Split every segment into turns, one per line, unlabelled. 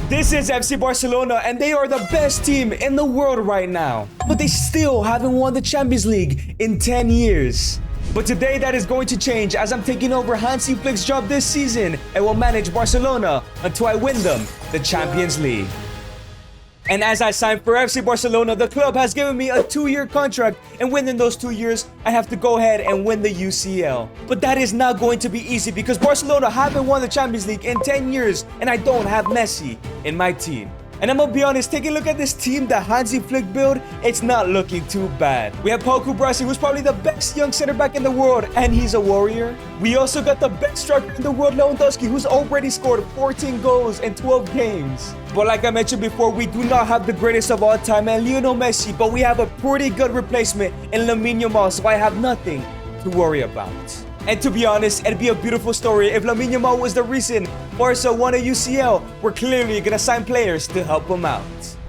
This is FC Barcelona and they are the best team in the world right now. But they still haven't won the Champions League in 10 years. But today that is going to change as I'm taking over Hansi Flick's job this season and will manage Barcelona until I win them the Champions League. And as I signed for FC Barcelona, the club has given me a 2-year contract, and within those 2 years, I have to go ahead and win the UCL. But that is not going to be easy because Barcelona haven't won the Champions League in 10 years, and I don't have Messi in my team. And I'm gonna be honest, taking a look at this team that Hansi Flick built, it's not looking too bad. We have Paul Kubrasi, who's probably the best young center back in the world, and he's a warrior. We also got the best striker in the world, Lewandowski, who's already scored 14 goals in 12 games. But like I mentioned before, we do not have the greatest of all time, and Lionel Messi, but we have a pretty good replacement in Lamine Yamal, so I have nothing to worry about. And to be honest, it'd be a beautiful story if Lamine Yamal was the reason Barca won a UCL. We're clearly gonna sign players to help him out.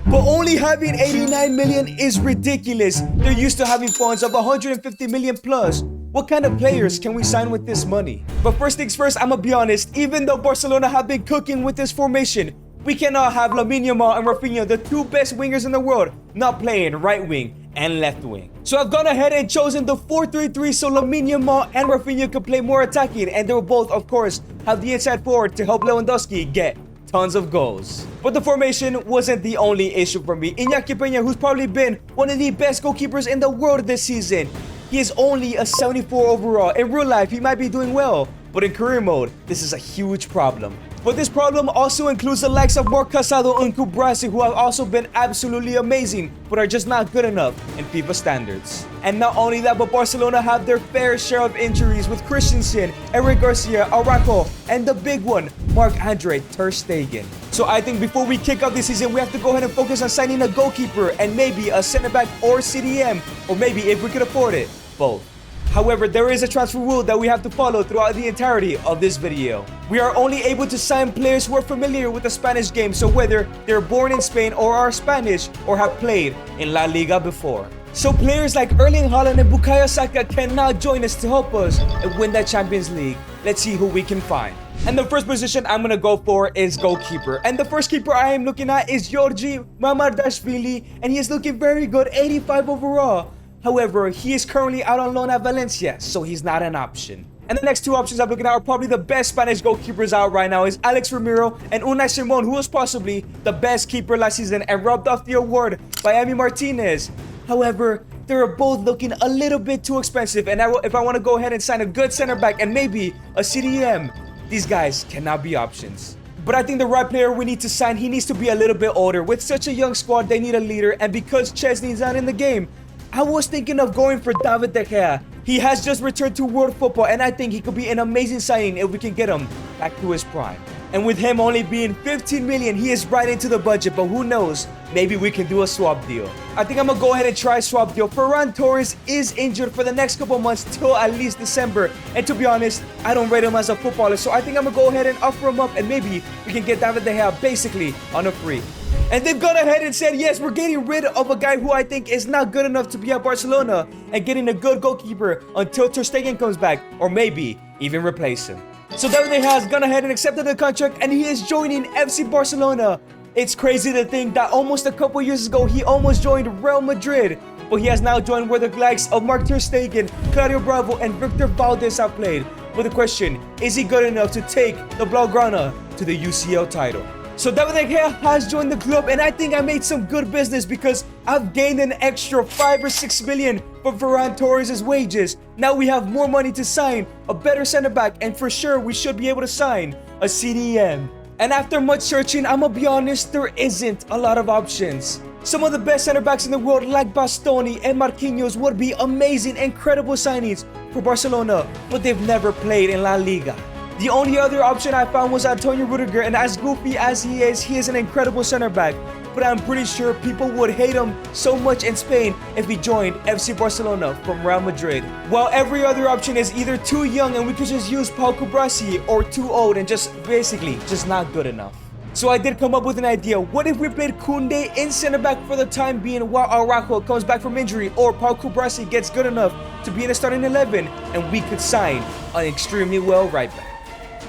But only having 89 million is ridiculous. They're used to having funds of 150 million plus. What kind of players can we sign with this money? But first things first, I'm gonna be honest, even though Barcelona have been cooking with this formation, we cannot have Lamine Yamal and Rafinha, the two best wingers in the world, not playing right wing and left wing. So I've gone ahead and chosen the 4-3-3 so Lamine Yamal and Rafinha can play more attacking, and they will both, of course, have the inside forward to help Lewandowski get tons of goals. But the formation wasn't the only issue for me. Iñaki Peña, who's probably been one of the best goalkeepers in the world this season, he is only a 74 overall. In real life, he might be doing well, but in career mode, this is a huge problem. But this problem also includes the likes of Marc Casado and Kubrasi, who have also been absolutely amazing, but are just not good enough in FIFA standards. And not only that, but Barcelona have their fair share of injuries with Christensen, Eric Garcia, Araujo, and the big one, Marc-Andre ter Stegen. So I think before we kick off this season, we have to go ahead and focus on signing a goalkeeper and maybe a center back or CDM, or maybe if we could afford it, both. However, there is a transfer rule that we have to follow throughout the entirety of this video. We are only able to sign players who are familiar with the Spanish game, so whether they're born in Spain or are Spanish or have played in La Liga before. So players like Erling Haaland and Bukayo Saka cannot join us to help us win that Champions League. Let's see who we can find. And the first position I'm gonna go for is goalkeeper. And the first keeper I am looking at is Georgi Mamardashvili, and he is looking very good, 85 overall. However, he is currently out on loan at Valencia, so he's not an option. And the next two options I'm looking at are probably the best Spanish goalkeepers out right now is Alex Ramiro and Unai Simon, who was possibly the best keeper last season and robbed off the award by Emi Martinez. However, they're both looking a little bit too expensive, and if I want to go ahead and sign a good center back and maybe a CDM, these guys cannot be options. But I think the right player we need to sign, he needs to be a little bit older. With such a young squad, they need a leader, and because Chesney's not in the game, I was thinking of going for David De Gea. He has just returned to world football, and I think he could be an amazing signing if we can get him back to his prime. And with him only being 15 million, he is right into the budget, but who knows, maybe we can do a swap deal. I think I'm gonna go ahead and try a swap deal. Ferran Torres is injured for the next couple months till at least December, and to be honest, I don't rate him as a footballer, so I think I'm gonna go ahead and offer him up, and maybe we can get David De Gea basically on a free. And they've gone ahead and said, yes, we're getting rid of a guy who I think is not good enough to be at Barcelona and getting a good goalkeeper until ter Stegen comes back, or maybe even replace him. So David De Gea has gone ahead and accepted the contract, and he is joining FC Barcelona. It's crazy to think that almost a couple years ago, he almost joined Real Madrid, but he has now joined where the likes of Marc ter Stegen, Claudio Bravo, and Victor Valdez have played. But the question, is he good enough to take the Blaugrana to the UCL title? So David De Gea has joined the club, and I think I made some good business because I've gained an extra 5 or 6 million from Ferran Torres' wages. Now we have more money to sign a better center back, and for sure we should be able to sign a CDM. And after much searching, I'm gonna be honest, there isn't a lot of options. Some of the best center backs in the world like Bastoni and Marquinhos would be amazing, incredible signings for Barcelona, but they've never played in La Liga. The only other option I found was Antonio Rudiger, and as goofy as he is an incredible center back. But I'm pretty sure people would hate him so much in Spain if he joined FC Barcelona from Real Madrid. While every other option is either too young and we could just use Paul Kubrasi, or too old and just not good enough. So I did come up with an idea. What if we played Koundé in center back for the time being while Araujo comes back from injury, or Paul Kubrasi gets good enough to be in the starting 11, and we could sign an extremely well right back.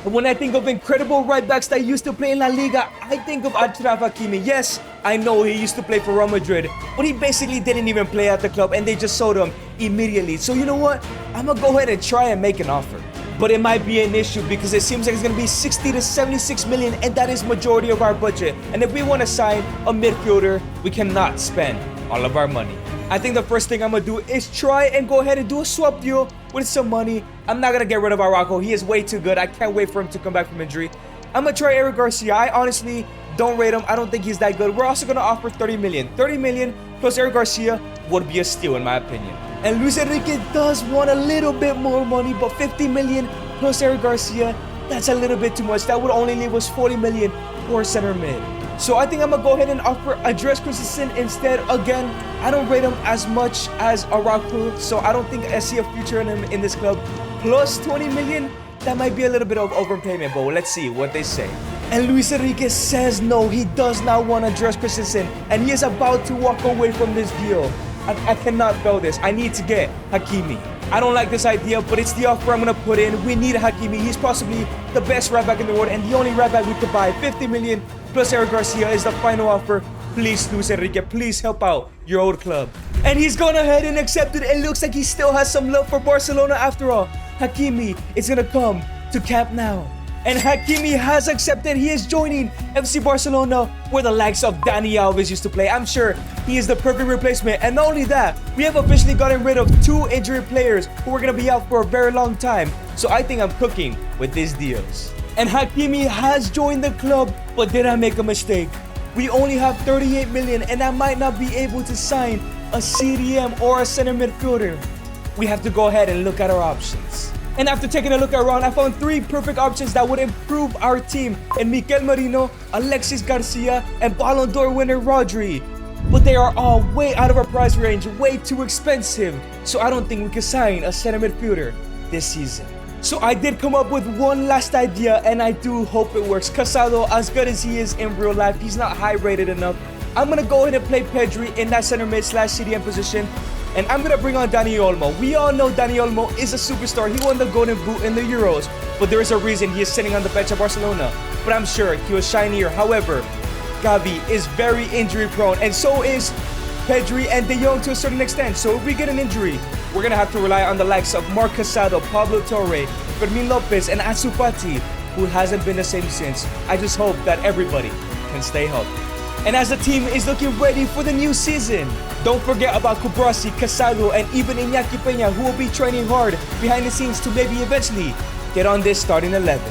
When I think of incredible right backs that used to play in La Liga, I think of Achraf Hakimi. Yes, I know he used to play for Real Madrid, but he basically didn't even play at the club and they just sold him immediately. So you know what? I'm gonna go ahead and try and make an offer. But it might be an issue because it seems like it's gonna be 60 to 76 million, and that is majority of our budget. And if we want to sign a midfielder, we cannot spend all of our money. I think the first thing I'm gonna do is try and go ahead and do a swap deal with some money. I'm not gonna get rid of Araujo. He is way too good. I can't wait for him to come back from injury. I'm gonna try Eric Garcia. I honestly don't rate him. I don't think he's that good. We're also gonna offer 30 million. 30 million plus Eric Garcia would be a steal in my opinion. And Luis Enrique does want a little bit more money, but 50 million plus Eric Garcia, that's a little bit too much. That would only leave us 40 million for center mid. So I think I'm gonna go ahead and offer Andreas Christensen instead. Again, I don't rate him as much as Araujo, so I don't think I see a future in him in this club. Plus 20 million, that might be a little bit of overpayment, but let's see what they say. And Luis Enrique says no, he does not want Andreas Christensen, and he is about to walk away from this deal. I cannot go this. I need to get Hakimi. I don't like this idea, but it's the offer I'm going to put in. We need Hakimi. He's possibly the best right back in the world and the only right back we could buy. 50 million plus Eric Garcia is the final offer. Please, Luis Enrique, please help out your old club. And he's gone ahead and accepted. It looks like he still has some love for Barcelona after all. Hakimi is going to come to Camp Nou. And Hakimi has accepted. He is joining FC Barcelona, where the likes of Dani Alves used to play. I'm sure he is the perfect replacement. And not only that, we have officially gotten rid of 2 injured players who are going to be out for a very long time. So I think I'm cooking with these deals. And Hakimi has joined the club, but did I make a mistake? We only have 38 million, and I might not be able to sign a CDM or a center midfielder. We have to go ahead and look at our options. And after taking a look around, I found 3 perfect options that would improve our team in Mikel Merino, Alexis Garcia, and Ballon d'Or winner Rodri. But they are all way out of our price range, way too expensive. So I don't think we can sign a center midfielder this season. So I did come up with one last idea, and I do hope it works. Casado, as good as he is in real life, he's not high rated enough. I'm going to go ahead and play Pedri in that center mid / CDM position. And I'm going to bring on Dani Olmo. We all know Dani Olmo is a superstar. He won the Golden Boot in the Euros. But there is a reason he is sitting on the bench at Barcelona. But I'm sure he was shinier. However, Gavi is very injury prone. And so is Pedri and De Jong to a certain extent. So if we get an injury, we're going to have to rely on the likes of Marc Casado, Pablo Torre, Fermin Lopez, and Ansu Fati, who hasn't been the same since. I just hope that everybody can stay healthy. And as the team is looking ready for the new season, don't forget about Kubrasi, Casado, and even Iñaki Peña, who will be training hard behind the scenes to maybe eventually get on this starting 11.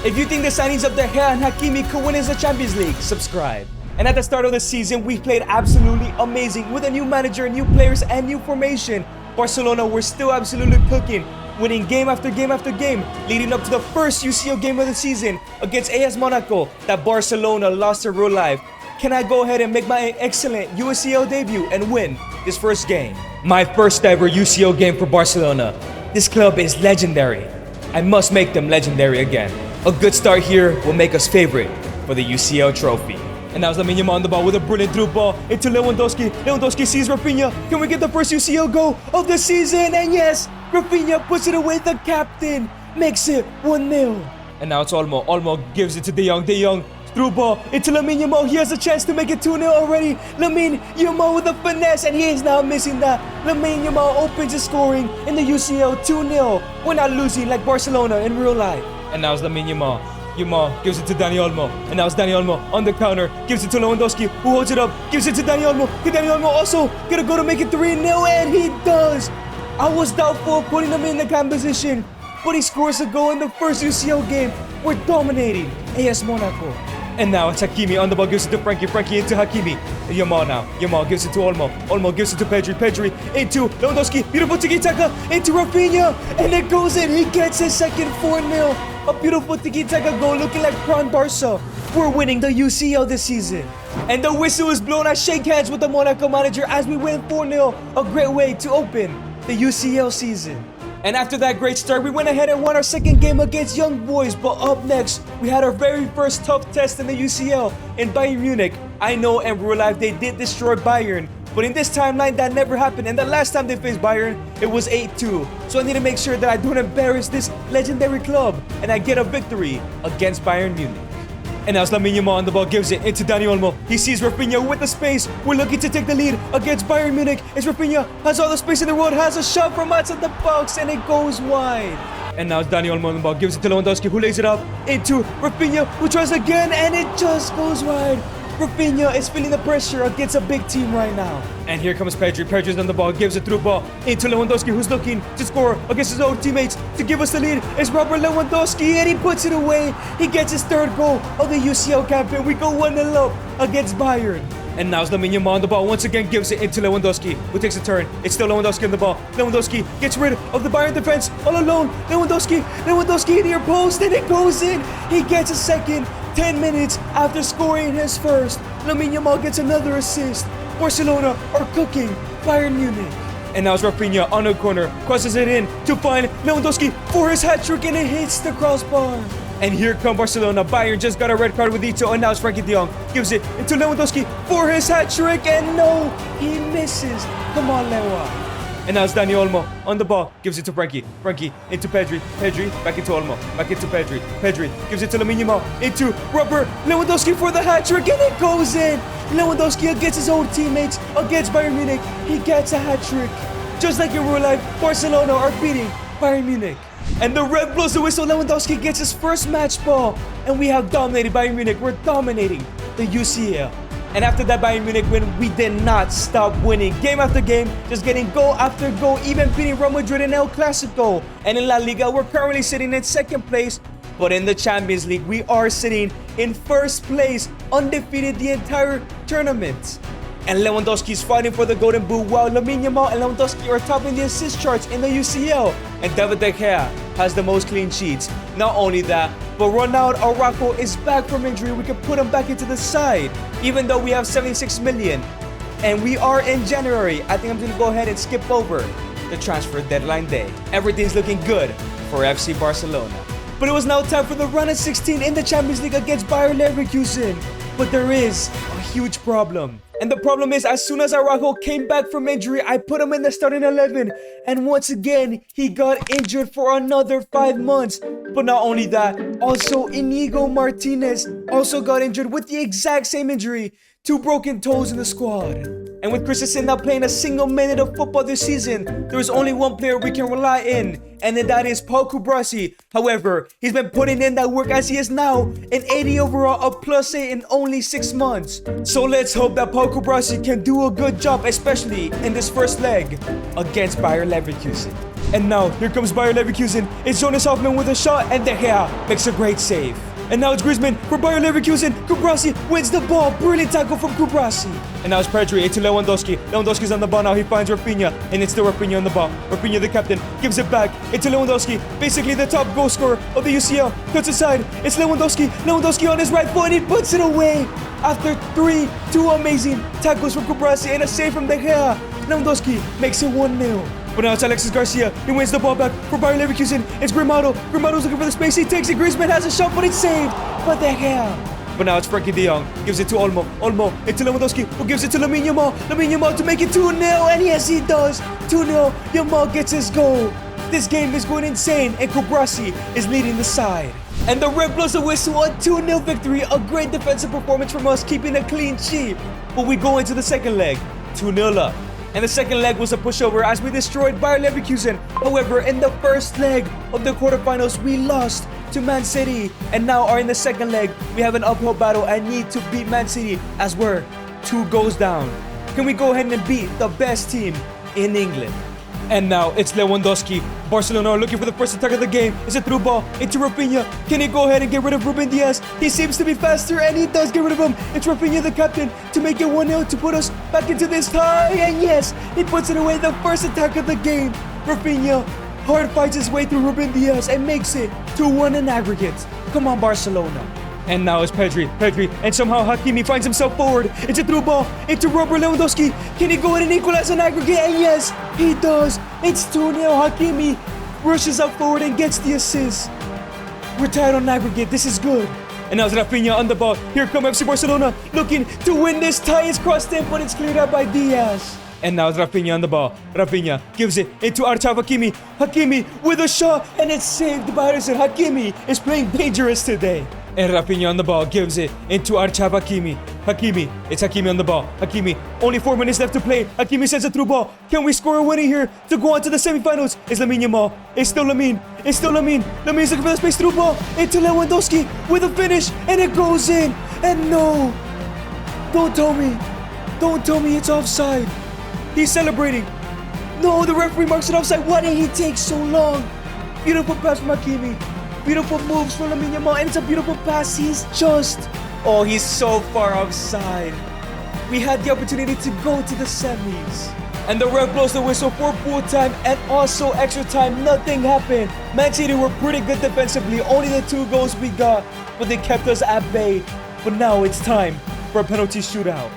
If you think the signings of De Gea and Hakimi could win us the Champions League, subscribe. And at the start of the season, we played absolutely amazing with a new manager, new players, and new formation. Barcelona were still absolutely cooking, winning game after game after game, leading up to the first UCL game of the season against AS Monaco that Barcelona lost in real life. Can I go ahead and make my excellent UCL debut and win this first game? My first ever UCL game for Barcelona. This club is legendary. I must make them legendary again. A good start here will make us favorite for the UCL trophy. And now Lamine Yamal on the ball with a brilliant through ball into Lewandowski. Lewandowski sees Rafinha. Can we get the first UCL goal of the season? And yes, Rafinha puts it away. The captain makes it 1-0. And now it's Olmo. Olmo gives it to De Jong. De Jong through ball into Lamine Yamal. He has a chance to make it 2-0 already. Lamine Yamal with a finesse, and he is now missing that. Lamine Yamal opens his scoring in the UCL 2-0. We're not losing like Barcelona in real life. And now it's Lamine Yamal. Yamal gives it to Dani Olmo. And now it's Dani Olmo on the counter. Gives it to Lewandowski, who holds it up. Gives it to Dani Olmo. Can Dani Olmo also gonna go to make it 3-0? And he does. I was doubtful of putting him in the cam position, but he scores a goal in the first UCL game. We're dominating AS Monaco. And now it's Hakimi on the ball, gives it to Frankie. Frankie into Hakimi. And Yamal now. Yamal gives it to Olmo. Olmo gives it to Pedri. Pedri into Lewandowski. Beautiful tiki-taka into Rafinha. And it goes in. He gets his second 4-0. A beautiful tiki-taka goal looking like Prime Barca. We're winning the UCL this season. And the whistle is blown. I shake hands with the Monaco manager as we win 4-0. A great way to open the UCL season. And after that great start, we went ahead and won our second game against Young Boys. But up next, we had our very first tough test in the UCL in Bayern Munich. I know in real life they did destroy Bayern, But in this timeline, that never happened. And the last time they faced Bayern, it was 8-2. So I need to make sure that I don't embarrass this legendary club and I get a victory against Bayern Munich. And now Lamine Yamal on the ball, gives it into Dani Olmo. He sees Rafinha with the space. We're looking to take the lead against Bayern Munich. As Rafinha has all the space in the world, has a shot from outside the box, and it goes wide. And now it's Dani Olmo on the ball, gives it to Lewandowski, who lays it up into Rafinha, who tries again, and it just goes wide. Rafinha is feeling the pressure against a big team right now. And here comes Pedri. Pedri's on the ball, gives it through ball into Lewandowski, who's looking to score against his own teammates to give us the lead. It's Robert Lewandowski, and he puts it away. He gets his third goal of the UCL campaign. We go 1-0 up against Bayern. And now it's Lamine Yamal on the ball, once again gives it into Lewandowski, who takes a turn. It's still Lewandowski on the ball. Lewandowski gets rid of the Bayern defense all alone. Lewandowski near post, and it goes in. He gets a second 10 minutes after scoring his first. Lamine Yamal gets another assist. Barcelona are cooking Bayern Munich. And now it's Rafinha on the corner, crosses it in to find Lewandowski for his hat-trick, and it hits the crossbar. And here come Barcelona. Bayern just got a red card with Ito, and now it's Frankie de Jong. Gives it into Lewandowski for his hat-trick, and no, he misses. Come on, Lewa. And now it's Dani Olmo on the ball. Gives it to Frankie. Frankie into Pedri. Pedri back into Olmo. Back into Pedri. Pedri gives it to Lamine Yamal. Into Robert Lewandowski for the hat-trick, and it goes in. Lewandowski against his own teammates against Bayern Munich. He gets a hat-trick. Just like in real life, Barcelona are beating Bayern Munich. And the ref blows the whistle. Lewandowski gets his first match ball. And we have dominated Bayern Munich. We're dominating the UCL. And after that Bayern Munich win, we did not stop winning. Game after game, just getting goal after goal, even beating Real Madrid in El Clasico. And in La Liga, we're currently sitting in second place. But in the Champions League, we are sitting in first place, undefeated the entire tournament. And Lewandowski is fighting for the Golden Boot, while Lamine Yamal and Lewandowski are topping the assist charts in the UCL. And David De Gea has the most clean sheets. Not only that, but Ronaldo Araujo is back from injury. We can put him back into the side, even though we have 76 million. And we are in January. I think I'm going to go ahead and skip over the transfer deadline day. Everything's looking good for FC Barcelona. But it was now time for the round of 16 in the Champions League against Bayer Leverkusen. But there is a huge problem. And the problem is, as soon as Araujo came back from injury, I put him in the starting 11. And once again, he got injured for another 5 months. But not only that, also Inigo Martinez also got injured with the exact same injury. 2 broken toes in the squad. And with Christensen not playing a single minute of football this season, there is only one player we can rely in, and then that is Paul Kubrasi. However, he's been putting in that work as he is now an 80 overall, a +8 in only 6 months. So let's hope that Paul Kubrasi can do a good job, especially in this first leg against Bayer Leverkusen. And now, here comes Bayer Leverkusen. It's Jonas Hoffman with a shot, and De Gea makes a great save. And now it's Griezmann for Bayer Leverkusen. Kubrasi wins the ball. Brilliant tackle from Kubrasi. And now it's Pedri into Lewandowski. Lewandowski's on the ball now. He finds Rafinha. And it's still Rafinha on the ball. Rafinha, the captain, gives it back into Lewandowski. Basically the top goal scorer of the UCL. Cuts aside. It's Lewandowski. Lewandowski on his right foot. And he puts it away. After 2 amazing tackles from Kubrasi and a save from De Gea, Lewandowski makes it 1-0. But now it's Alexis Garcia. He wins the ball back for Bayer Leverkusen. It's Grimaldo. Grimaldo's looking for the space. He takes it. Griezmann has a shot, but it's saved by De Gea. But now it's Frankie de Jong. Gives it to Olmo. Olmo into Lewandowski, who gives it to Lamine Yamal. Lamine Yamal to make it 2-0. And yes, he does. 2-0. Yamal gets his goal. This game is going insane, and Kubrasi is leading the side. And the ref blows a whistle, a 2-0 victory. A great defensive performance from us, keeping a clean sheet. But we go into the second leg, 2-0 up. And the second leg was a pushover as we destroyed Bayer Leverkusen. However, in the first leg of the quarterfinals, we lost to Man City. And now are in the second leg. We have an uphill battle and need to beat Man City as we're 2 goals down. Can we go ahead and beat the best team in England? And now it's Lewandowski. Barcelona are looking for the first attack of the game. It's a through ball into Rafinha. Can he go ahead and get rid of Ruben Diaz? He seems to be faster, and he does get rid of him. It's Rafinha, the captain, to make it 1-0 to put us back into this tie. And yes, he puts it away, the first attack of the game. Rafinha hard fights his way through Ruben Diaz and makes it 2-1 in aggregate. Come on, Barcelona. And now it's Pedri, and somehow Hakimi finds himself forward. It's a through ball into Robert Lewandowski. Can he go in and equalize an aggregate? And yes, he does. It's 2-0. Hakimi rushes up forward and gets the assist. We're tied on aggregate. This is good. And now it's Rafinha on the ball. Here come FC Barcelona looking to win this tie. It's crossed in, but it's cleared out by Diaz. And now it's Rafinha on the ball. Rafinha gives it into Archaf Hakimi. Hakimi with a shot, and it's saved by Ederson. Hakimi is playing dangerous today. And Rafinha on the ball gives it into Archaf Hakimi. It's Hakimi on the ball. Hakimi, only 4 minutes left to play. Hakimi sends a through ball. Can we score a winner here to go on to the semifinals? It's Lamine Yamal. It's still Lamine. Lamine's looking for the space through ball into Lewandowski with a finish, and it goes in. And no, don't tell me it's offside. He's celebrating. No, the referee marks it offside. Why did he take so long? Beautiful pass from Hakimi. Beautiful moves from Lamine Yamal, and it's a beautiful pass. He's so far offside. We had the opportunity to go to the semis. And the ref blows the whistle for full time and also extra time. Nothing happened. Man City were pretty good defensively. Only the 2 goals we got, but they kept us at bay. But now it's time for a penalty shootout.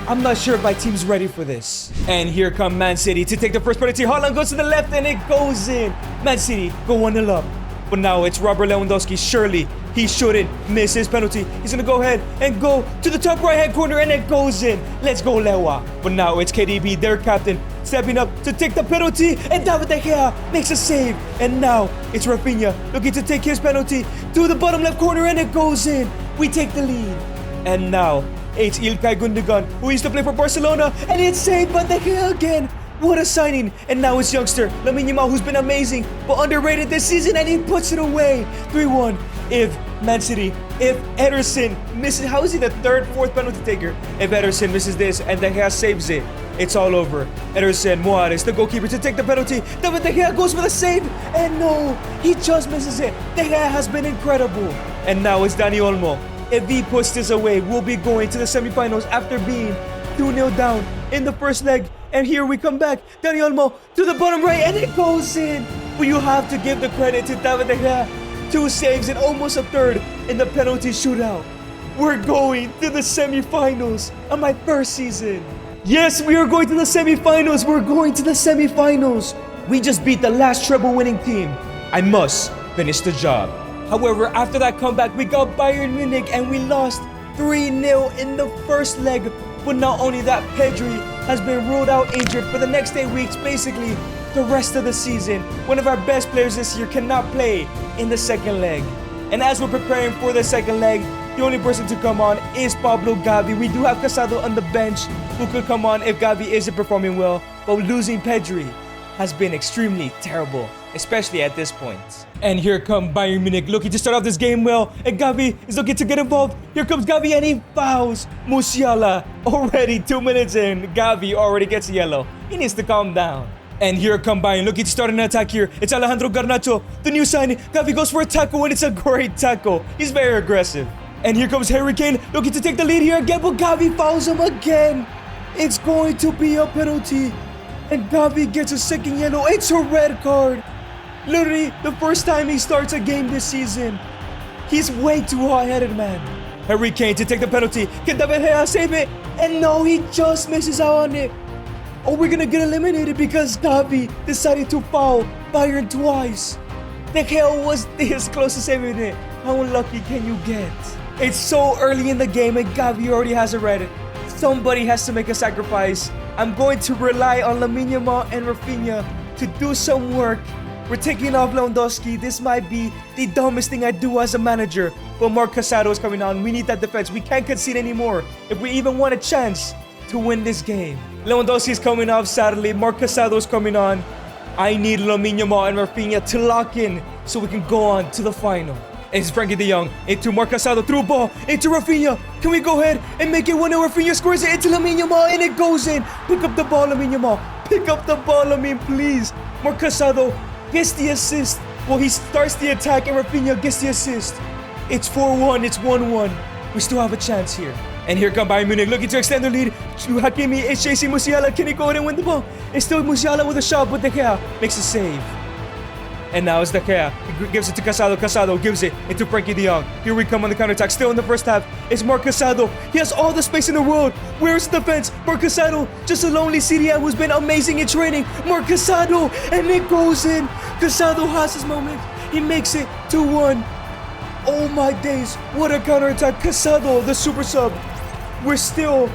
I'm not sure if my team's ready for this. And here come Man City to take the first penalty. Haaland goes to the left and it goes in. Man City go 1-0 up. But now it's Robert Lewandowski. Surely he shouldn't miss his penalty. He's gonna go ahead and go to the top right-hand corner and it goes in. Let's go, Lewa. But now it's KDB, their captain, stepping up to take the penalty, and David De Gea makes a save. And now it's Rafinha looking to take his penalty to the bottom left corner and it goes in. We take the lead. And now it's Ilkay Gundogan, who used to play for Barcelona, and it's saved by De Gea again. What a signing. And now it's youngster Lamine Yamal, who's been amazing but underrated this season, and he puts it away. 3-1. If Ederson misses, how is he the fourth penalty taker? If Ederson misses this and De Gea saves it, it's all over. Ederson, Moares, the goalkeeper, to take the penalty. David De Gea goes for the save, and no, he just misses it. De Gea has been incredible. And now it's Dani Olmo. If he puts this away, we'll be going to the semifinals after being 2-0 down in the first leg. And here we come back. Dani Olmo to the bottom right, and it goes in. But you have to give the credit to David De Gea. 2 saves and almost a third in the penalty shootout. We're going to the semifinals on my first season. Yes, we are going to the semifinals. We're going to the semifinals. We just beat the last treble winning team. I must finish the job. However, after that comeback, we got Bayern Munich and we lost 3-0 in the first leg. But not only that, Pedri has been ruled out injured for the next 8 weeks, basically the rest of the season. One of our best players this year cannot play in the second leg. And as we're preparing for the second leg, the only person to come on is Pablo Gavi. We do have Casado on the bench who could come on if Gavi isn't performing well, but losing Pedri has been extremely terrible, especially at this point. And here come Bayern Munich looking to start off this game well, and Gavi is looking to get involved. Here comes Gavi and he fouls Musiala. Already 2 minutes in, Gavi already gets a yellow. He needs to calm down. And here come Bayern looking to start an attack here. It's Alejandro Garnacho, the new signing. Gavi goes for a tackle and it's a great tackle. He's very aggressive. And here comes Harry Kane looking to take the lead here again, but Gavi fouls him again. It's going to be a penalty. And Gavi gets a second yellow. It's a red card. Literally the first time he starts a game this season. He's way too hot-headed, man. Harry Kane to take the penalty. Can David De Gea save it? And no, he just misses out on it. Oh, we're gonna get eliminated because Gavi decided to foul Bayern twice. De Gea was this close to saving it. How unlucky can you get? It's so early in the game and Gavi already has a red. Somebody has to make a sacrifice. I'm going to rely on Lamine Yamal and Rafinha to do some work. We're taking off Lewandowski. This might be the dumbest thing I do as a manager. But Marc Casado is coming on. We need that defense. We can't concede anymore if we even want a chance to win this game. Lewandowski is coming off, sadly. Marc Casado is coming on. I need Lamine Yamal and Rafinha to lock in so we can go on to the final. It's Frankie de Jong into Marc Casado, through ball into Rafinha. Can we go ahead and make it 1-0? Rafinha scores it into Lamine Yamal and it goes in. Pick up the ball, Lamine Yamal. Pick up the ball, Lamine, please. Marc Casado gets the assist. Well, he starts the attack and Rafinha gets the assist. It's 4-1, it's 1-1. We still have a chance here. And here come Bayern Munich looking to extend their lead. Hakimi is chasing Musiala. Can he go ahead and win the ball? It's still Musiala with a shot, but De Gea makes a save. And now it's De Gea. He gives it to Casado. Casado gives it into Frankie de Jong. Here we come on the counterattack. Still in the first half. It's Marc Casado. He has all the space in the world. Where's the defense? Marc Casado, just a lonely CDM who's been amazing in training. Marc Casado, and it goes in. Casado has his moment. He makes it 2-1. Oh my days, what a counterattack. Casado, the super sub. We're still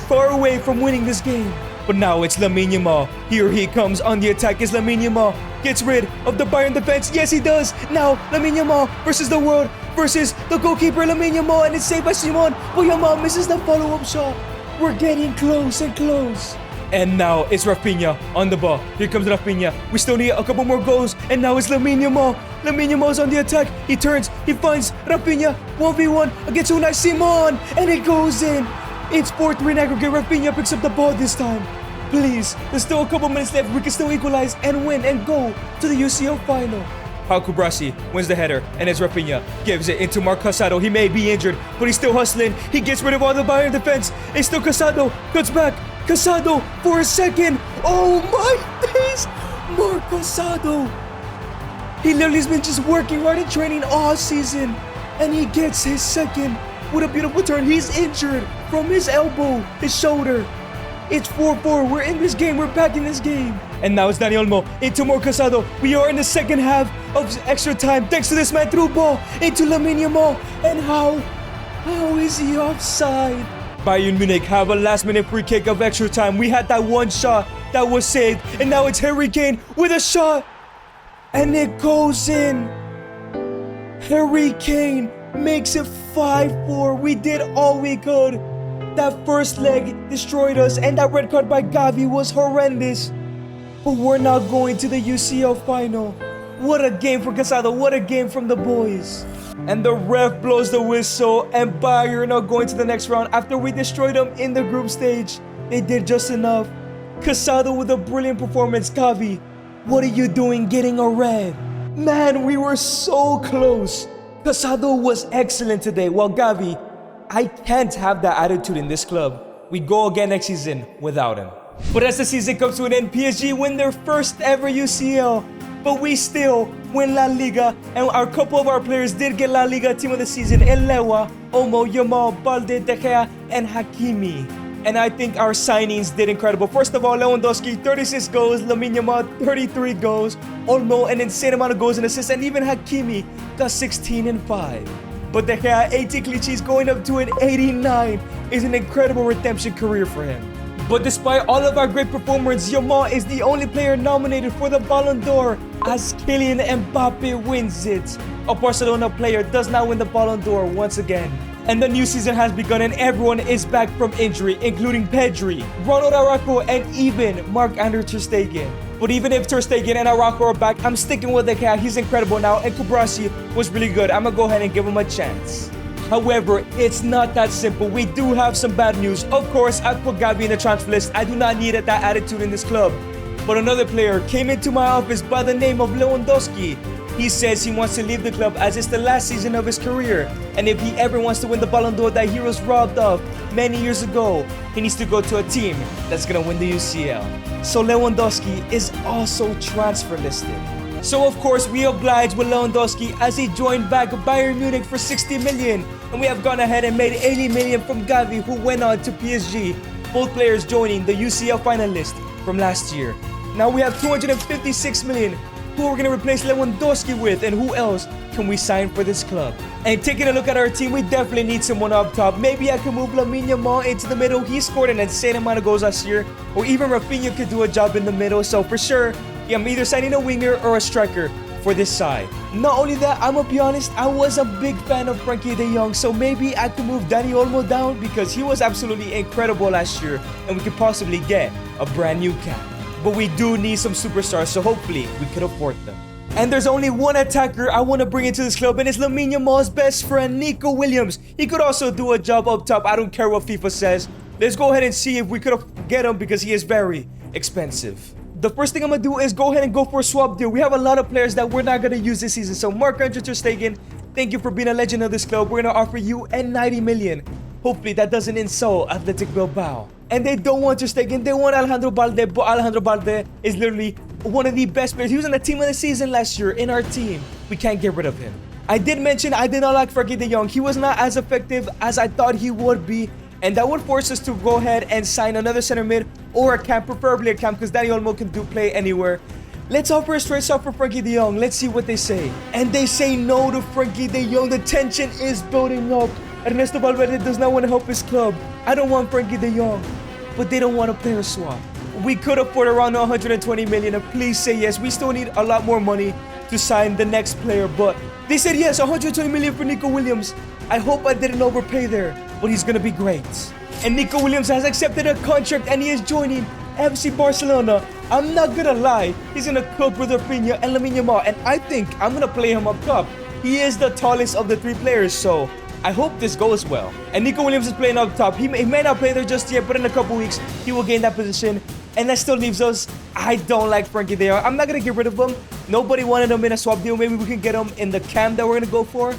far away from winning this game. But now it's Lamine Yamal. Here he comes on the attack. Is Lamine Yamal. Gets rid of the Bayern defense. Yes, he does. Now, Lamine Yamal versus the world versus the goalkeeper, Lamine Yamal. And it's saved by Simon. But Yamal misses the follow-up shot. We're getting close and close. And now it's Rafinha on the ball. Here comes Rafinha. We still need a couple more goals. And now it's Lamine Yamal. Lamine Yamal's on the attack. He turns. He finds Rafinha. 1v1 against Unai Simon. And it goes in. It's 4-3 in aggregate. Rafinha picks up the ball this time. Please, there's still a couple minutes left. We can still equalize and win and go to the UCL final. Pau Kubrasi wins the header, and it's Rafinha gives it into Marc Casado. He may be injured, but he's still hustling. He gets rid of all the Bayern defense. It's still Casado. Cuts back. Casado for a second. Oh my days. Marc Casado. He literally has been just working hard and training all season. And he gets his second with a beautiful turn. He's injured from his elbow, his shoulder. It's 4-4. We're in this game. We're back in this game. And now it's Dani Olmo into Marc Casado. We are in the second half of extra time. Thanks to this man, through ball into Lamine Yamal. And how is he offside? Bayern Munich have a last-minute free kick of extra time. We had that one shot that was saved. And now it's Harry Kane with a shot. And it goes in. Harry Kane makes it 5-4. We did all we could. That first leg destroyed us, and that red card by Gavi was horrendous. But we're now going to the UCL final. What a game for Casado. What a game from the boys. And the ref blows the whistle, and Bayern are going to the next round. After we destroyed them in the group stage, they did just enough. Casado with a brilliant performance. Gavi, what are you doing getting a red? Man, we were so close. Casado was excellent today, while Gavi, I can't have that attitude in this club. We go again next season without him. But as the season comes to an end, PSG win their first ever UCL. But we still win La Liga, and a couple of our players did get La Liga Team of the Season. Elewa, Olmo, Yamal, Balde, De Gea, and Hakimi. And I think our signings did incredible. First of all, Lewandowski, 36 goals, Lamine Yamal, 33 goals, Olmo, an insane amount of goals and assists, and even Hakimi got 16 and 5. But De Gea, 80 clichés going up to an 89 is an incredible redemption career for him. But despite all of our great performance, Yamal is the only player nominated for the Ballon d'Or as Kylian Mbappe wins it. A Barcelona player does not win the Ballon d'Or once again. And the new season has begun, and everyone is back from injury, including Pedri, Ronald Araujo, and even Marc-Andre Ter Stegen. But even if Ter Stegen and Araujo are back, I'm sticking with De Gea. He's incredible now, and Kubrasi was really good. I'm gonna go ahead and give him a chance. However, it's not that simple. We do have some bad news. Of course, I've put Gavi in the transfer list. I do not need that attitude in this club. But another player came into my office by the name of Lewandowski. He says he wants to leave the club as it's the last season of his career. And if he ever wants to win the Ballon d'Or that he was robbed of many years ago, he needs to go to a team that's gonna win the UCL. So Lewandowski is also transfer listed. So of course we obliged with Lewandowski as he joined back Bayern Munich for 60 million. And we have gone ahead and made 80 million from Gavi, who went on to PSG. Both players joining the UCL finalist from last year. Now we have 256 million. Who we're going to replace Lewandowski with, and who else can we sign for this club? And taking a look at our team, we definitely need someone up top. Maybe I can move Lamine Yamal into the middle. He scored an insane amount of goals last year. Or even Rafinha could do a job in the middle. So for sure, I'm either signing a winger or a striker for this side. Not only that, I'm gonna be honest, I was a big fan of Frenkie de Jong. So maybe I could move Dani Olmo down because he was absolutely incredible last year. And we could possibly get a brand new cap. But we do need some superstars, so hopefully we could afford them. And there's only one attacker I want to bring into this club, and it's Lamine Yamal's best friend, Nico Williams. He could also do a job up top. I don't care what FIFA says. Let's go ahead and see if we could get him because he is very expensive. The first thing I'm going to do is go ahead and go for a swap deal. We have a lot of players that we're not going to use this season. So Marc-Andre Ter Stegen, thank you for being a legend of this club. We're going to offer you 90 million. Hopefully that doesn't insult Athletic Bilbao. And they don't want Ter Stegen, they want Alejandro Balde, but Alejandro Balde is literally one of the best players. He was in the team of the season last year in our team. We can't get rid of him. I did mention I did not like Frenkie de Jong. He was not as effective as I thought he would be. And that would force us to go ahead and sign another center mid or a cam, preferably a cam, because Dani Olmo can play anywhere. Let's offer a straight shot for Frankie de Jong. Let's see what they say. And they say no to Frankie de Jong. The tension is building up. Ernesto Valverde does not want to help his club. I don't want Frankie de Jong, but they don't want a player swap. We could afford around 120 million, and please say yes. We still need a lot more money to sign the next player, but they said yes, 120 million for Nico Williams. I hope I didn't overpay there, but he's gonna be great. And Nico Williams has accepted a contract and he is joining FC Barcelona. I'm not gonna lie, he's gonna cook with Rafinha and Lamine Yamal, and I think I'm gonna play him up top. He is the tallest of the three players, so I hope this goes well. And Nico Williams is playing up top. He may not play there just yet, but in a couple weeks, he will gain that position. And that still leaves us, I don't like Frankie de Jong. I'm not going to get rid of him. Nobody wanted him in a swap deal. Maybe we can get him in the cam that we're going to go for.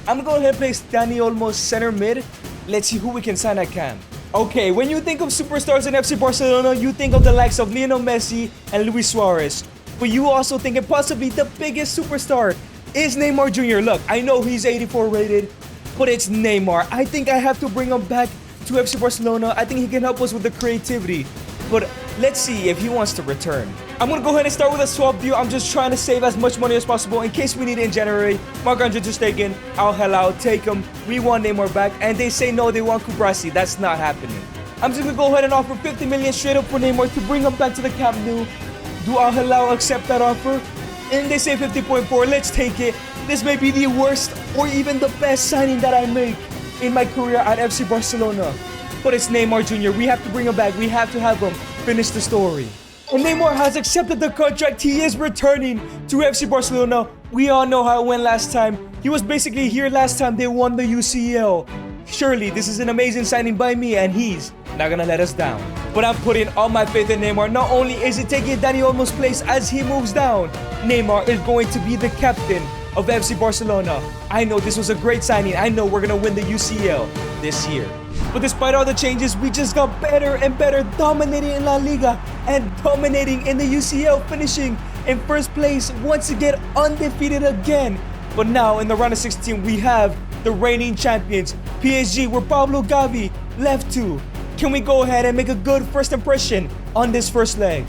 I'm going to go ahead and place Dani Olmo center mid. Let's see who we can sign at cam. Okay, when you think of superstars in FC Barcelona, you think of the likes of Lionel Messi and Luis Suarez. But you also think it possibly the biggest superstar is Neymar Jr. Look, I know he's 84 rated, but it's Neymar. I think I have to bring him back to FC Barcelona. I think he can help us with the creativity. But let's see if he wants to return. I'm going to go ahead and start with a swap deal. I'm just trying to save as much money as possible in case we need it in January. Marc-Andre ter Stegen, Al Hilal, take him. We want Neymar back. And they say no, they want Kubrasi. That's not happening. I'm just going to go ahead and offer 50 million straight up for Neymar to bring him back to the Camp Nou. Do Al Hilal accept that offer? And they say 50.4. Let's take it. This may be the worst or even the best signing that I make in my career at FC Barcelona. But it's Neymar Jr. We have to bring him back. We have to have him finish the story. And Neymar has accepted the contract. He is returning to FC Barcelona. We all know how it went last time. He was basically here last time they won the UCL. Surely this is an amazing signing by me, and he's not gonna let us down. But I'm putting all my faith in Neymar. Not only is he taking Dani Olmo's place as he moves down, Neymar is going to be the captain of FC Barcelona. I know this was a great signing. I know we're gonna win the UCL this year. But despite all the changes, we just got better and better, dominating in La Liga and dominating in the UCL, finishing in first place once again, undefeated again. But now in the round of 16, we have the reigning champions, PSG, where Pablo Gavi left to. Can we go ahead and make a good first impression on this first leg?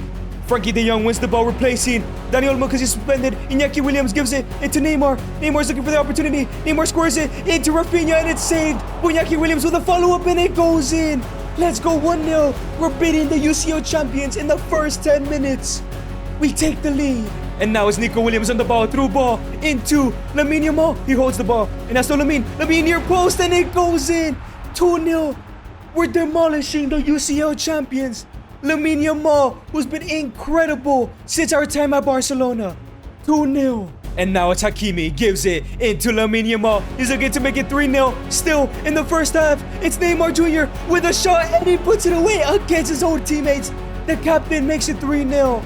Frankie de Jong wins the ball, replacing Dani Olmo because he's suspended. Iñaki Williams gives it into Neymar. Neymar's looking for the opportunity. Neymar squares it into Rafinha, and it's saved. Iñaki Williams with a follow-up, and it goes in. Let's go 1-0. We're beating the UCL champions in the first 10 minutes. We take the lead. And now it's Nico Williams on the ball, through ball into Lamine Yamal. He holds the ball, and that's to Lamine. Lamine near post, and it goes in. 2-0. We're demolishing the UCL champions. Lamine Yamal, who's been incredible since our time at Barcelona. 2-0. And now it's Hakimi, gives it into Lamine Yamal. He's looking to make it 3-0. Still in the first half, it's Neymar Jr. with a shot, and he puts it away against his own teammates. The captain makes it 3-0.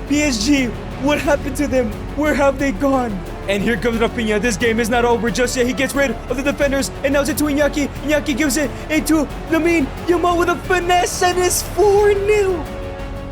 PSG, what happened to them? Where have they gone? And here comes Rafinha. This game is not over just yet. He gets rid of the defenders, and now it's into Iñaki. Iñaki gives it into Lamine Yamal with a finesse, and it's 4-0.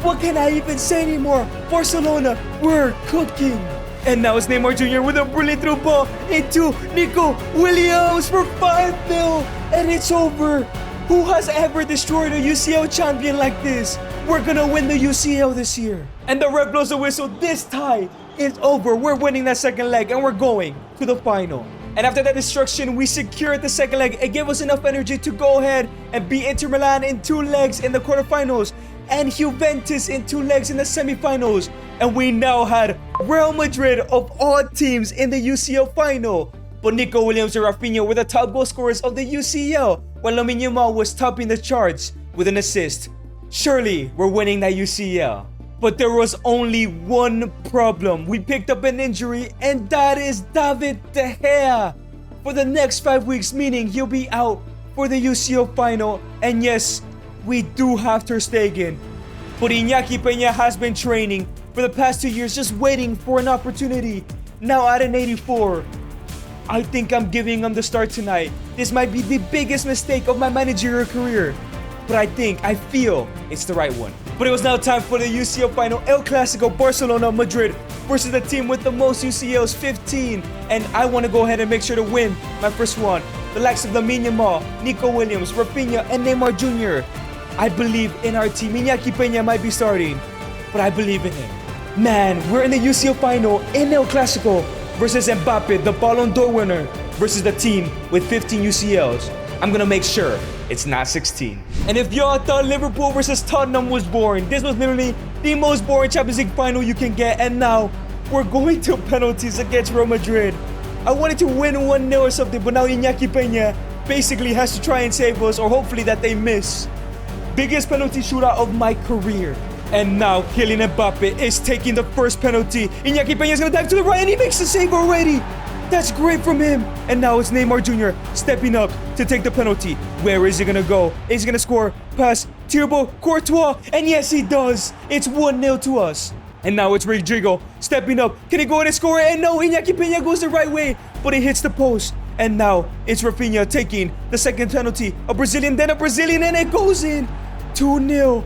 What can I even say anymore? Barcelona, we're cooking. And now it's Neymar Jr. with a brilliant through ball into Nico Williams for 5-0. And it's over. Who has ever destroyed a UCL champion like this? We're gonna win the UCL this year. And the ref blows the whistle. This tie is over. We're winning that second leg, and we're going to the final. And after that destruction, we secured the second leg. It gave us enough energy to go ahead and beat Inter Milan in 2 legs in the quarterfinals and Juventus in 2 legs in the semifinals. And we now had Real Madrid of all teams in the UCL final. But Nico Williams and Rafinha were the top goal scorers of the UCL, while Lamine Yamal was topping the charts with an assist. Surely we're winning that UCL. But there was only one problem. We picked up an injury, and that is David De Gea for the next 5 weeks, meaning he'll be out for the UCL final. And yes, we do have ter Stegen. But Iñaki Peña has been training for the past 2 years, just waiting for an opportunity. Now at an 84, I think I'm giving him the start tonight. This might be the biggest mistake of my managerial career, but I feel it's the right one. But it was now time for the UCL final, El Clasico, Barcelona Madrid versus the team with the most UCLs, 15. And I want to go ahead and make sure to win my first one. The likes of Lamine Yamal, Nico Williams, Rafinha, and Neymar Jr. I believe in our team. Iñaki Peña might be starting, but I believe in him. Man, we're in the UCL final in El Clasico versus Mbappe, the Ballon d'Or winner, versus the team with 15 UCLs. I'm gonna make sure it's not 16. And if y'all thought Liverpool versus Tottenham was boring, this was literally the most boring Champions League final you can get. And now we're going to penalties against Real Madrid. I wanted to win 1-0 or something, but now Iñaki Peña basically has to try and save us, or hopefully that they miss. Biggest penalty shootout of my career. And now Kylian Mbappe is taking the first penalty. Iñaki Peña is gonna dive to the right and he makes the save already. That's great from him. And now it's Neymar Jr. stepping up to take the penalty. Where is he gonna go? Is he gonna score? Pass, Thibaut Courtois. And yes, he does. It's 1-0 to us. And now it's Rodrigo stepping up. Can he go in and score it? And no, Iñaki Peña goes the right way, but it hits the post. And now it's Rafinha taking the second penalty. A Brazilian, then a Brazilian, and it goes in. 2-0.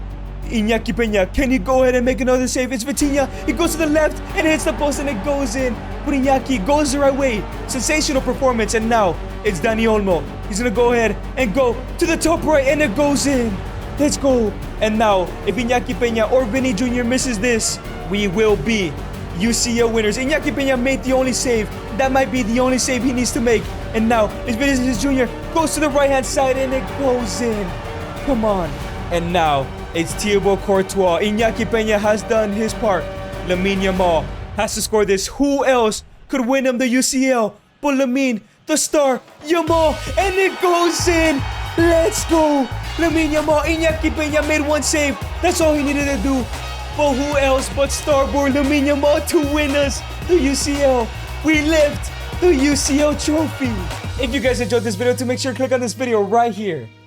Iñaki Peña, can he go ahead and make another save? It's Vitinha. He goes to the left and hits the post and it goes in. But Iñaki goes the right way. Sensational performance. And now it's Dani Olmo. He's going to go ahead and go to the top right and it goes in. Let's go. And now if Iñaki Peña or Vinny Jr. misses this, we will be UCL winners. Iñaki Peña made the only save. That might be the only save he needs to make. And now it's Vinicius Jr. goes to the right-hand side and it goes in. Come on. And now it's Thibaut Courtois. Iñaki Peña has done his part. Lamine Yamal has to score this. Who else could win him the UCL but Lamine, the star, Yamal, and it goes in. Let's go. Lamine Yamal. Iñaki Peña made one save. That's all he needed to do. But who else but starboard Lamine Yamal to win us the UCL? We lift the UCL trophy. If you guys enjoyed this video, to make sure to click on this video right here.